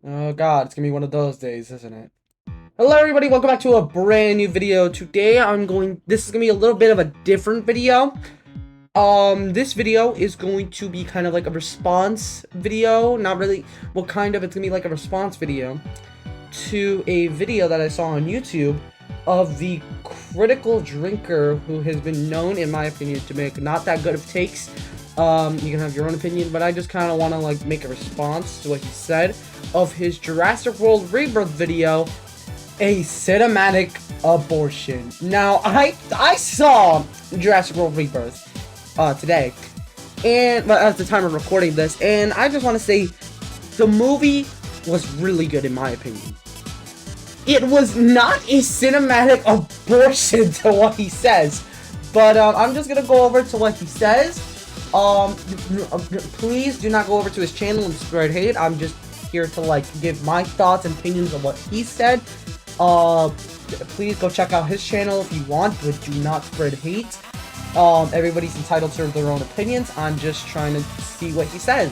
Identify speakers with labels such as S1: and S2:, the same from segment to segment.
S1: Oh god, it's gonna be one of those days, isn't it? Hello everybody, welcome back to a brand new video. Today this is gonna be a little bit of a different video. This video is going to be kind of like a response video. Not really, well kind of, it's gonna be like a response video to a video that I saw on YouTube of the critical drinker who has been known, in my opinion, to make not that good of takes. You can have your own opinion, but I just kind of want to like make a response to what he said of his Jurassic World Rebirth video, a cinematic abortion. Now, I saw Jurassic World Rebirth today, and at the time of recording this, and I just want to say the movie was really good in my opinion. It was not a cinematic abortion to what he says, but I'm just gonna go over to what he says. Please do not go over to his channel and spread hate. I'm just here to like give my thoughts and opinions of what he said. Please go check out his channel if you want, but do not spread hate. Everybody's entitled to their own opinions. I'm just trying to see what he says.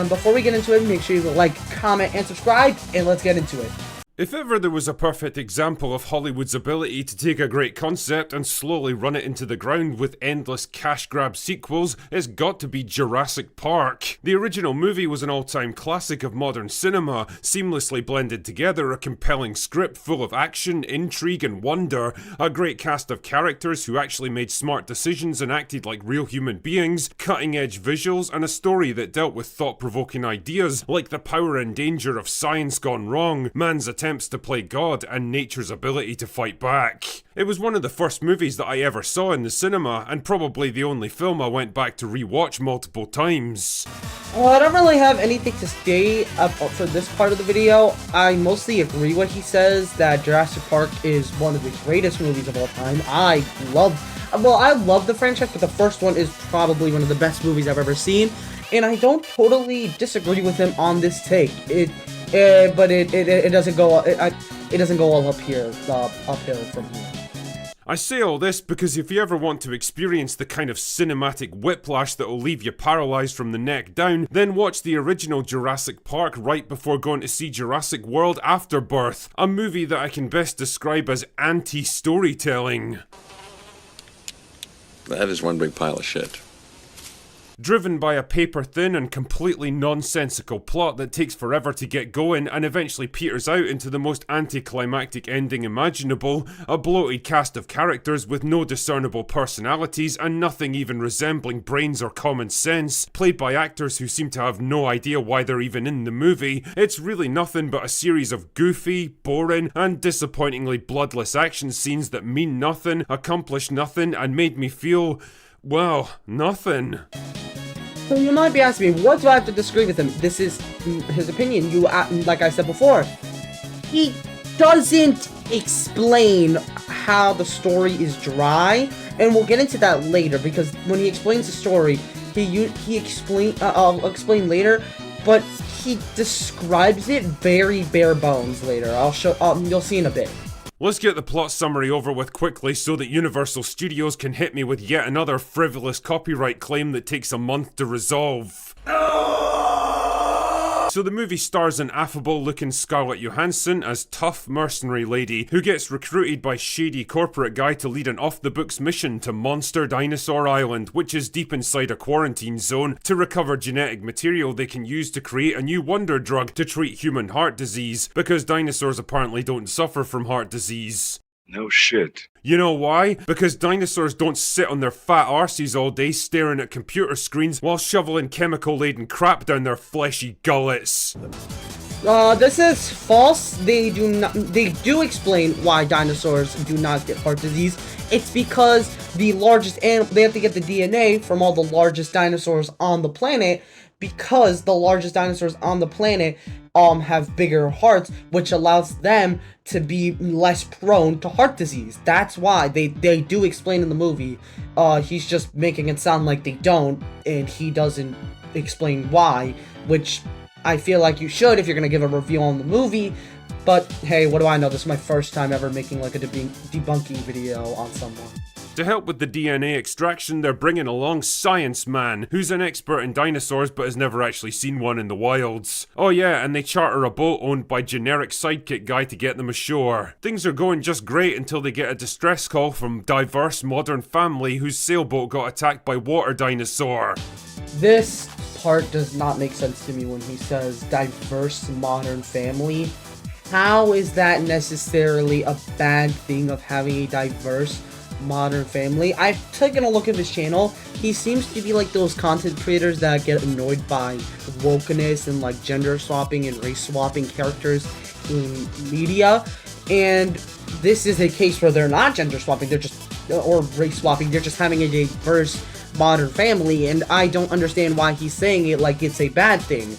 S1: Before we get into it, make sure you like, comment, and subscribe, and let's get into it.
S2: If ever there was a perfect example of Hollywood's ability to take a great concept and slowly run it into the ground with endless cash grab sequels, it's got to be Jurassic Park. The original movie was an all-time classic of modern cinema, seamlessly blended together a compelling script full of action, intrigue, and wonder, a great cast of characters who actually made smart decisions and acted like real human beings, cutting-edge visuals, and a story that dealt with thought-provoking ideas like the power and danger of science gone wrong, man's attempts to play God, and nature's ability to fight back. It was one of the first movies that I ever saw in the cinema, and probably the only film I went back to rewatch multiple times.
S1: Well, I don't really have anything to say for this part of the video. I mostly agree what he says, that Jurassic Park is one of the greatest movies of all time. I love the franchise, but the first one is probably one of the best movies I've ever seen, and I don't totally disagree with him on this take. But it doesn't go all uphill from here.
S2: I say all this because if you ever want to experience the kind of cinematic whiplash that'll leave you paralysed from the neck down, then watch the original Jurassic Park right before going to see Jurassic World Afterbirth, a movie that I can best describe as anti-storytelling.
S3: That is one big pile of shit.
S2: Driven by a paper-thin and completely nonsensical plot that takes forever to get going and eventually peters out into the most anticlimactic ending imaginable, a bloated cast of characters with no discernible personalities and nothing even resembling brains or common sense, played by actors who seem to have no idea why they're even in the movie, it's really nothing but a series of goofy, boring, and disappointingly bloodless action scenes that mean nothing, accomplish nothing, and made me feel, well, nothing.
S1: So you might be asking me, what do I have to disagree with him? This is his opinion. Like I said before, he doesn't explain how the story is dry, and we'll get into that later, because when he explains the story, I'll explain later, but he describes it very bare bones later. You'll see in a bit.
S2: Let's get the plot summary over with quickly so that Universal Studios can hit me with yet another frivolous copyright claim that takes a month to resolve. So the movie stars an affable-looking Scarlett Johansson as tough mercenary lady who gets recruited by shady corporate guy to lead an off-the-books mission to Monster Dinosaur Island, which is deep inside a quarantine zone, to recover genetic material they can use to create a new wonder drug to treat human heart disease, because dinosaurs apparently don't suffer from heart disease.
S3: No shit.
S2: You know why? Because dinosaurs don't sit on their fat arses all day staring at computer screens while shoveling chemical-laden crap down their fleshy gullets.
S1: This is false. They do explain why dinosaurs do not get heart disease. It's because they have to get the DNA from all the largest dinosaurs on the planet, because the largest dinosaurs on the planet have bigger hearts, which allows them to be less prone to heart disease. That's why they do explain in the movie. He's just making it sound like they don't, and he doesn't explain why, which I feel like you should if you're gonna give a review on the movie. But hey, what do I know? This is my first time ever making like a debunking video on someone.
S2: To help with the DNA extraction, they're bringing along Science Man, who's an expert in dinosaurs but has never actually seen one in the wilds. Oh yeah, and they charter a boat owned by generic sidekick guy to get them ashore. Things are going just great until they get a distress call from diverse modern family whose sailboat got attacked by water dinosaur.
S1: This part does not make sense to me when he says diverse modern family. How is that necessarily a bad thing of having a diverse modern family? I've taken a look at his channel. He seems to be like those content creators that get annoyed by wokeness and like gender swapping and race swapping characters in media. And this is a case where they're not gender swapping, they're just, or race swapping, they're just having a diverse modern family, and I don't understand why he's saying it like it's a bad thing.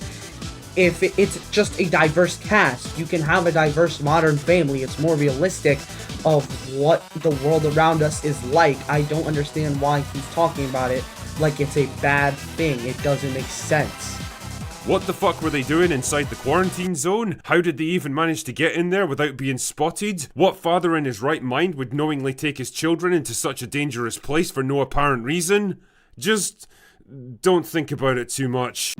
S1: If it's just a diverse cast, you can have a diverse modern family. It's more realistic of what the world around us is like. I don't understand why he's talking about it like it's a bad thing. It doesn't make sense.
S2: What the fuck were they doing inside the quarantine zone? How did they even manage to get in there without being spotted? What father in his right mind would knowingly take his children into such a dangerous place for no apparent reason? Just don't think about it too much.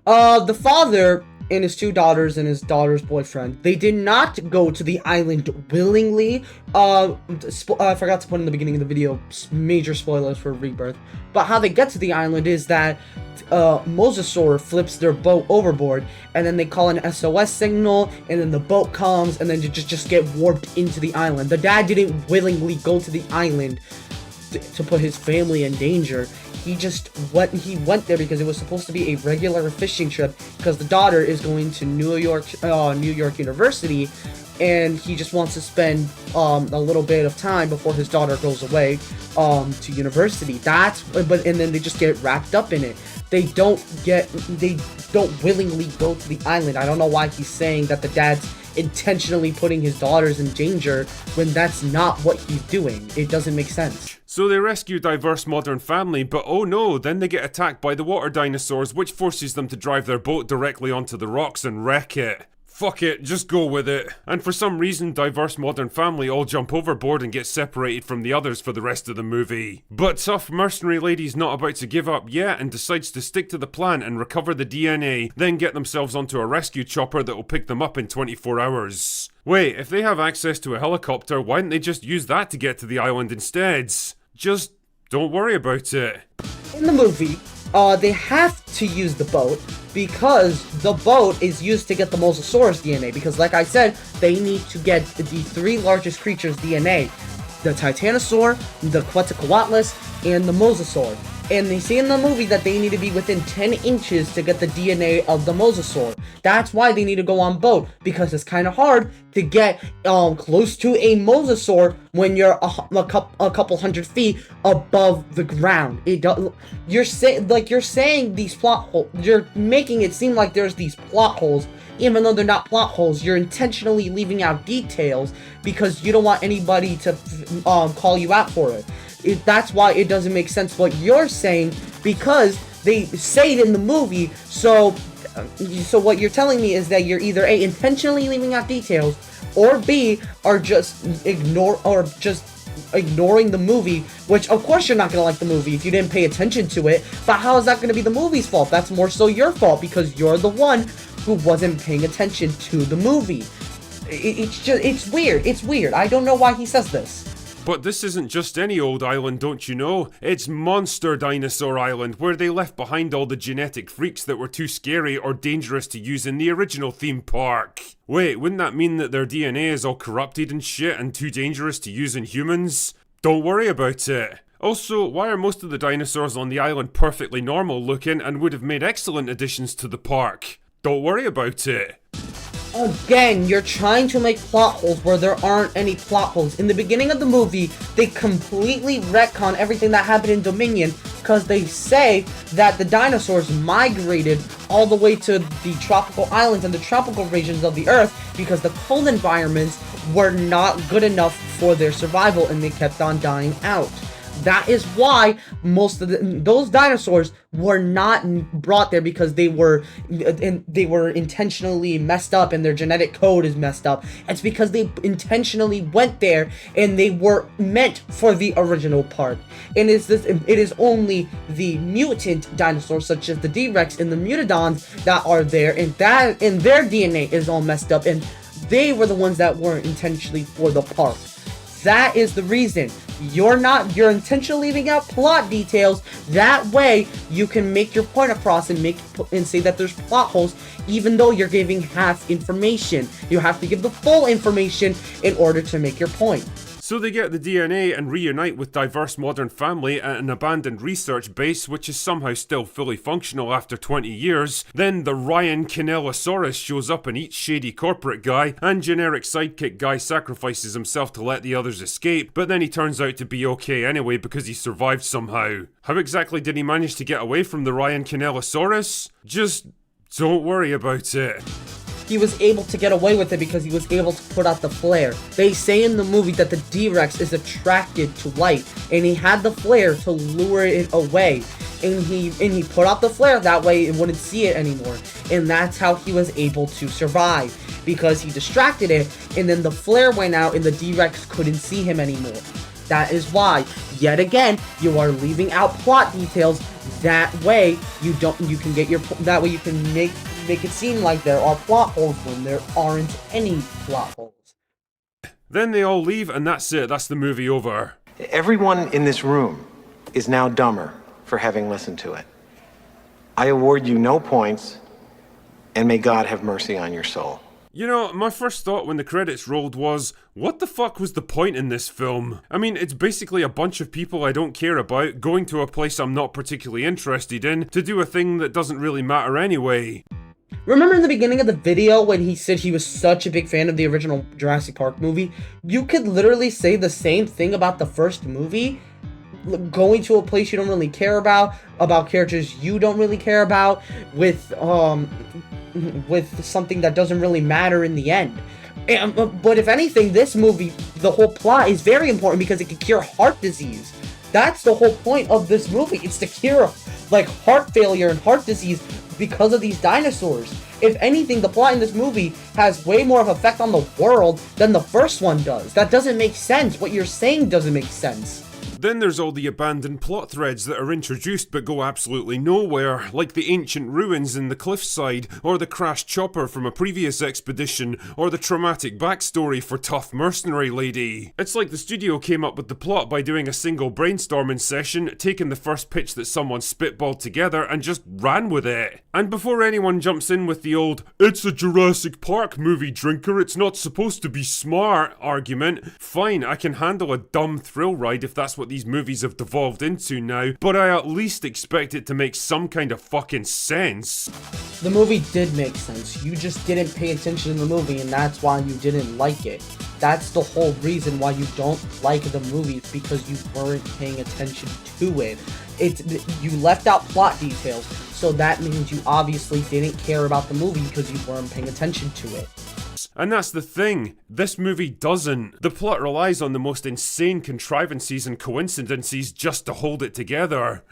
S1: The father and his two daughters and his daughter's boyfriend, they did not go to the island willingly. I forgot to put in the beginning of the video, major spoilers for Rebirth. But how they get to the island is that Mosasaur flips their boat overboard, and then they call an SOS signal, and then the boat comes, and then you just get warped into the island. The dad didn't willingly go to the island to put his family in danger. He went there because it was supposed to be a regular fishing trip, because the daughter is going to New York University, and he just wants to spend a little bit of time before his daughter goes away to university. And then they just get wrapped up in it. They don't willingly go to the island. I don't know why he's saying that the dad's intentionally putting his daughters in danger when that's not what he's doing. It doesn't make sense.
S2: So they rescue diverse modern family, but oh no, then they get attacked by the water dinosaurs, which forces them to drive their boat directly onto the rocks and wreck it. Fuck it, just go with it. And for some reason, diverse modern family all jump overboard and get separated from the others for the rest of the movie. But tough mercenary lady's not about to give up yet and decides to stick to the plan and recover the DNA, then get themselves onto a rescue chopper that will pick them up in 24 hours. Wait, if they have access to a helicopter, why didn't they just use that to get to the island instead? Just don't worry about it.
S1: In the movie, they have to use the boat because the boat is used to get the Mosasaurus DNA, because like I said, they need to get the three largest creatures' DNA. The Titanosaur, the Quetzalcoatlus, and the Mosasaur. And they say in the movie that they need to be within 10 inches to get the DNA of the Mosasaur. That's why they need to go on boat, because it's kind of hard to get close to a Mosasaur when you're a couple hundred feet above the ground. You're saying these plot holes. You're making it seem like there's these plot holes, even though they're not plot holes. You're intentionally leaving out details because you don't want anybody to call you out for it. That's why it doesn't make sense what you're saying, because they say it in the movie. So what you're telling me is that you're either A, intentionally leaving out details, or B, are just ignoring the movie, which of course you're not gonna like the movie if you didn't pay attention to it. But how is that gonna be the movie's fault? That's more so your fault, because you're the one who wasn't paying attention to the movie. It's weird. It's weird. I don't know why he says this.
S2: But this isn't just any old island, don't you know? It's Monster Dinosaur Island, where they left behind all the genetic freaks that were too scary or dangerous to use in the original theme park. Wait, wouldn't that mean that their DNA is all corrupted and shit and too dangerous to use in humans? Don't worry about it. Also, why are most of the dinosaurs on the island perfectly normal looking and would have made excellent additions to the park? Don't worry about it.
S1: Again, you're trying to make plot holes where there aren't any plot holes. In the beginning of the movie, they completely retcon everything that happened in Dominion, because they say that the dinosaurs migrated all the way to the tropical islands and the tropical regions of the Earth because the cold environments were not good enough for their survival and they kept on dying out. That is why most of those dinosaurs were not brought there because they were intentionally messed up and their genetic code is messed up. It's because they intentionally went there and they were meant for the original park. And it is only the mutant dinosaurs such as the D-Rex and the Mutodons that are there, and their DNA is all messed up, and they were the ones that weren't intentionally for the park. That is the reason. You're intentionally leaving out plot details. That way you can make your point across and say that there's plot holes, even though you're giving half information. You have to give the full information in order to make your point.
S2: So they get the DNA and reunite with diverse modern family at an abandoned research base which is somehow still fully functional after 20 years. Then the Ryan Kinellosaurus shows up and eats shady corporate guy, and generic sidekick guy sacrifices himself to let the others escape, but then he turns out to be okay anyway because he survived somehow. How exactly did he manage to get away from the Ryan Kinellosaurus? Just don't worry about it.
S1: He was able to get away with it because he was able to put out the flare. They say in the movie that the D-Rex is attracted to light, and he had the flare to lure it away. And he put out the flare, that way it wouldn't see it anymore. And that's how he was able to survive, because he distracted it, and then the flare went out and the D-Rex couldn't see him anymore. That is why, yet again, you are leaving out plot details. That way you can make it seem like there are plot holes when there aren't any plot holes.
S2: Then they all leave and that's it, that's the movie over.
S4: Everyone in this room is now dumber for having listened to it. I award you no points, and may God have mercy on your soul.
S2: You know, my first thought when the credits rolled was, what the fuck was the point in this film? I mean, it's basically a bunch of people I don't care about going to a place I'm not particularly interested in to do a thing that doesn't really matter anyway.
S1: Remember in the beginning of the video when he said he was such a big fan of the original Jurassic Park movie? You could literally say the same thing about the first movie. Going to a place you don't really care about characters you don't really care about, with something that doesn't really matter in the end. But if anything, this movie, the whole plot is very important because it can cure heart disease. That's the whole point of this movie. It's to cure like heart failure and heart disease because of these dinosaurs. If anything, the plot in this movie has way more of an effect on the world than the first one does. That doesn't make sense. What you're saying doesn't make sense.
S2: Then there's all the abandoned plot threads that are introduced but go absolutely nowhere, like the ancient ruins in the cliffside, or the crashed chopper from a previous expedition, or the traumatic backstory for tough mercenary lady. It's like the studio came up with the plot by doing a single brainstorming session, taking the first pitch that someone spitballed together and just ran with it. And before anyone jumps in with the old, it's a Jurassic Park movie, drinker, it's not supposed to be smart argument, fine, I can handle a dumb thrill ride if that's what these movies have devolved into now, but I at least expect it to make some kind of fucking sense.
S1: The movie did make sense. You just didn't pay attention to the movie, and that's why you didn't like it. That's the whole reason why you don't like the movie, because you weren't paying attention to it. You left out plot details, so that means you obviously didn't care about the movie because you weren't paying attention to it.
S2: And that's the thing, this movie doesn't. The plot relies on the most insane contrivances and coincidences just to hold it together.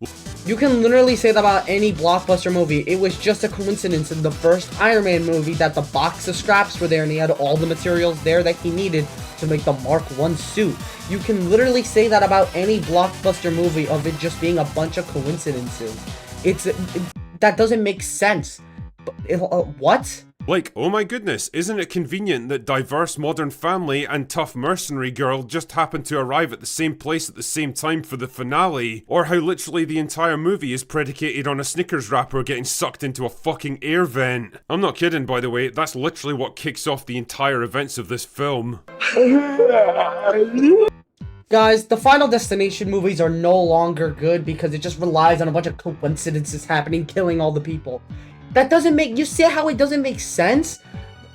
S1: You can literally say that about any blockbuster movie. It was just a coincidence in the first Iron Man movie that the box of scraps were there and he had all the materials there that he needed to make the Mark I suit. You can literally say that about any blockbuster movie of it just being a bunch of coincidences. That doesn't make sense. What?
S2: Like, oh my goodness, isn't it convenient that diverse modern family and tough mercenary girl just happened to arrive at the same place at the same time for the finale? Or how literally the entire movie is predicated on a Snickers wrapper getting sucked into a fucking air vent. I'm not kidding, by the way, that's literally what kicks off the entire events of this film.
S1: Guys, the Final Destination movies are no longer good because it just relies on a bunch of coincidences happening, killing all the people. That doesn't make, you see how it doesn't make sense?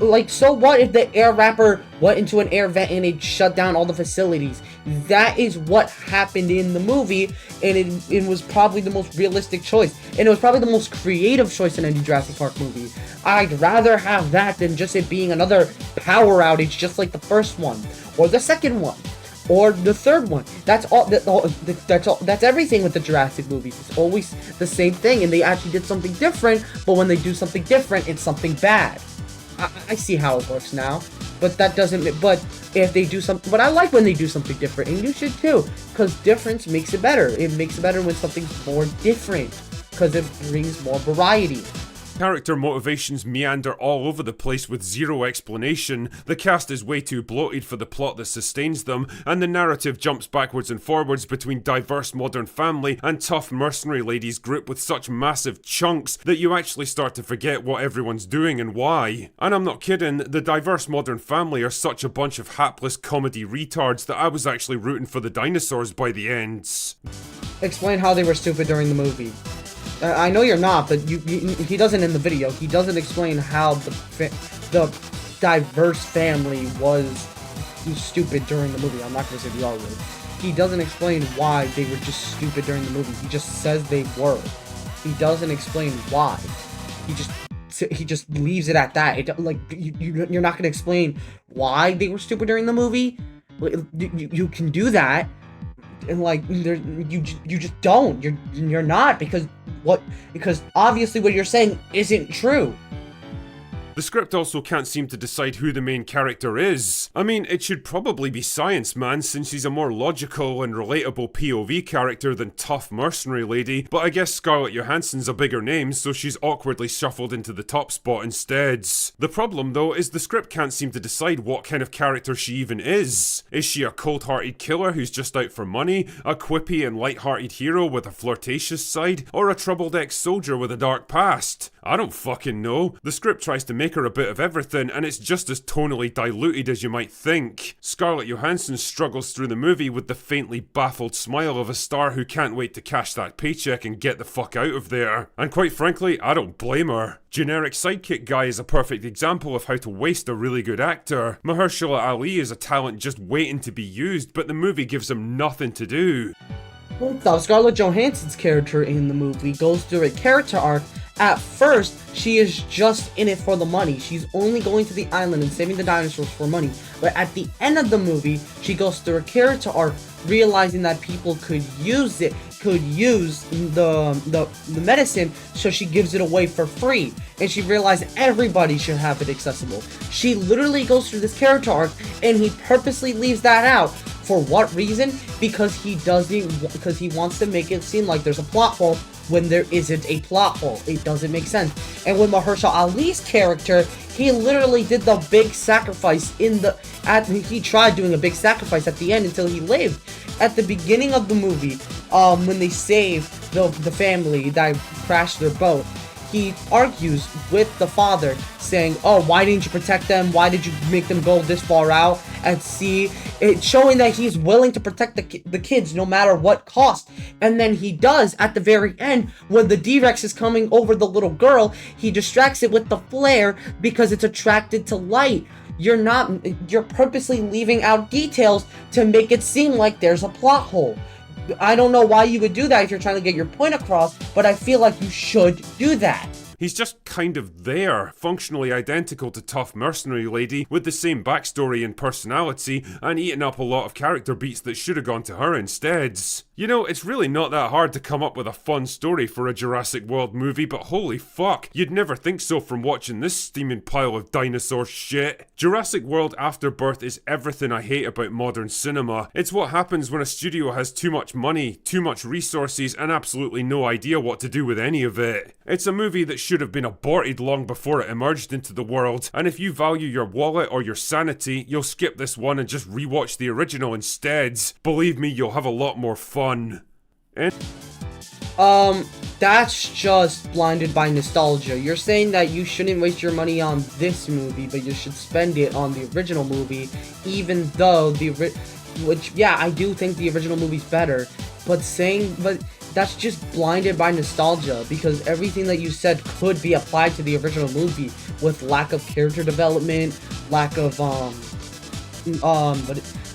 S1: Like, so what if the air wrapper went into an air vent and it shut down all the facilities? That is what happened in the movie, and it was probably the most realistic choice. And it was probably the most creative choice in any Jurassic Park movie. I'd rather have that than just it being another power outage just like the first one, or the second one. or the third one. That's all. That's all. That's everything with the Jurassic movies. It's always the same thing, and they actually did something different. But when they do something different, it's something bad. I see how it works now, but that doesn't. But if they do something, but I like when they do something different, and you should too, because difference makes it better. It makes it better when something's more different, because it brings more variety.
S2: Character motivations meander all over the place with zero explanation, the cast is way too bloated for the plot that sustains them, and the narrative jumps backwards and forwards between diverse modern family and tough mercenary ladies grouped with such massive chunks that you actually start to forget what everyone's doing and why. And I'm not kidding, the diverse modern family are such a bunch of hapless comedy retards that I was actually rooting for the dinosaurs by the ends.
S1: Explain how they were stupid during the movie. I know you're not, but he doesn't in the video. He doesn't explain how the diverse family was stupid during the movie. I'm not going to say the R word. He doesn't explain why they were just stupid during the movie. He just says they were. He doesn't explain why. He just leaves it at that. You're not going to explain why they were stupid during the movie. You can do that. And you just don't. You're not, because obviously what you're saying isn't true.
S2: The script also can't seem to decide who the main character is. I mean, it should probably be Science Man since he's a more logical and relatable POV character than tough mercenary lady, but I guess Scarlett Johansson's a bigger name, so she's awkwardly shuffled into the top spot instead. The problem though is the script can't seem to decide what kind of character she even is. Is she a cold-hearted killer who's just out for money, a quippy and light-hearted hero with a flirtatious side, or a troubled ex-soldier with a dark past? I don't fucking know. The script tries to make her a bit of everything, and it's just as tonally diluted as you might think. Scarlett Johansson struggles through the movie with the faintly baffled smile of a star who can't wait to cash that paycheck and get the fuck out of there. And quite frankly, I don't blame her. Generic sidekick guy is a perfect example of how to waste a really good actor. Mahershala Ali is a talent just waiting to be used, but the movie gives him nothing to do.
S1: Scarlett Johansson's character in the movie goes through a character arc. At first, she is just in it for the money. She's only going to the island and saving the dinosaurs for money. But at the end of the movie, she goes through a character arc, realizing that people could use the medicine, so she gives it away for free. And she realized everybody should have it accessible. She literally goes through this character arc, and he purposely leaves that out. For what reason? Because he wants to make it seem like there's a plot hole when there isn't a plot hole. It doesn't make sense. And with Mahershala Ali's character, he literally did the big sacrifice he tried doing a big sacrifice at the end until he lived. At the beginning of the movie, when they save the family that crashed their boat, he argues with the father, saying, "Oh, why didn't you protect them? Why did you make them go this far out at sea?" It's showing that he's willing to protect the kids no matter what cost. And then he does at the very end when the D-Rex is coming over the little girl. He distracts it with the flare because it's attracted to light. You're purposely leaving out details to make it seem like there's a plot hole. I don't know why you would do that if you're trying to get your point across, but I feel like you should do that.
S2: He's just kind of there, functionally identical to tough mercenary lady, with the same backstory and personality, and eating up a lot of character beats that should have gone to her instead. You know, it's really not that hard to come up with a fun story for a Jurassic World movie, but holy fuck, you'd never think so from watching this steaming pile of dinosaur shit. Jurassic World Afterbirth is everything I hate about modern cinema. It's what happens when a studio has too much money, too much resources, and absolutely no idea what to do with any of it. It's a movie that should have been aborted long before it emerged into the world, and if you value your wallet or your sanity, you'll skip this one and just rewatch the original instead. Believe me, you'll have a lot more fun.
S1: That's just blinded by nostalgia. You're saying that you shouldn't waste your money on this movie, but you should spend it on the original movie, even though I do think the original movie's better, but that's just blinded by nostalgia, because everything that you said could be applied to the original movie with lack of character development, lack of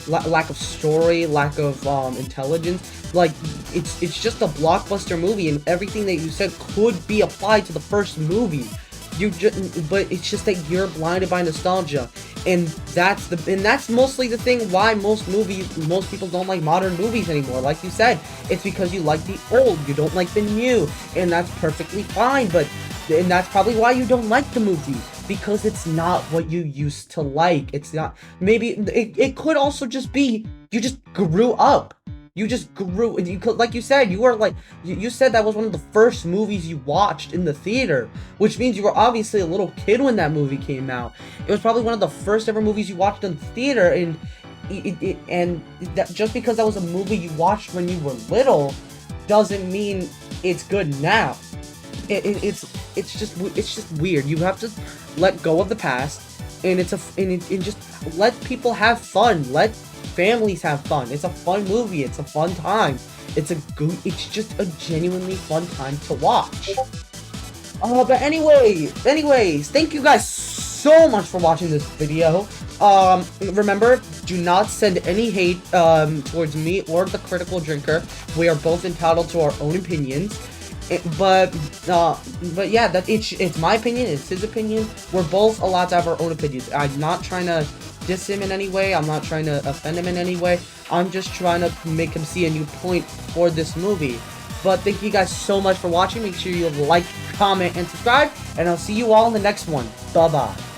S1: lack of story, lack of intelligence. Like, it's just a blockbuster movie, and everything that you said could be applied to the first movie. But it's just that you're blinded by nostalgia. And that's mostly the thing why most people don't like modern movies anymore. Like you said, it's because you like the old, you don't like the new, and that's perfectly fine. And that's probably why you don't like the movie, because it's not what you used to like. It's not. Maybe it could also just be you just grew up. You just grew, and like you said, you were like, you said that was one of the first movies you watched in the theater, which means you were obviously a little kid when that movie came out. It was probably one of the first ever movies you watched in the theater, and that, just because that was a movie you watched when you were little, doesn't mean it's good now. It's just weird. You have to let go of the past, and just let people have fun. Let families have fun. It's a fun movie. It's a fun time. It's just a genuinely fun time to watch. But anyways, thank you guys so much for watching this video. Remember, do not send any hate towards me or the Critical Drinker. We are both entitled to our own opinions. But yeah, it's my opinion, it's his opinion. We're both allowed to have our own opinions. I'm not trying to diss him in any way. I'm not trying to offend him in any way. I'm just trying to make him see a new point for this movie. But thank you guys so much for watching. Make sure you like, comment, and subscribe. And I'll see you all in the next one. Bye-bye.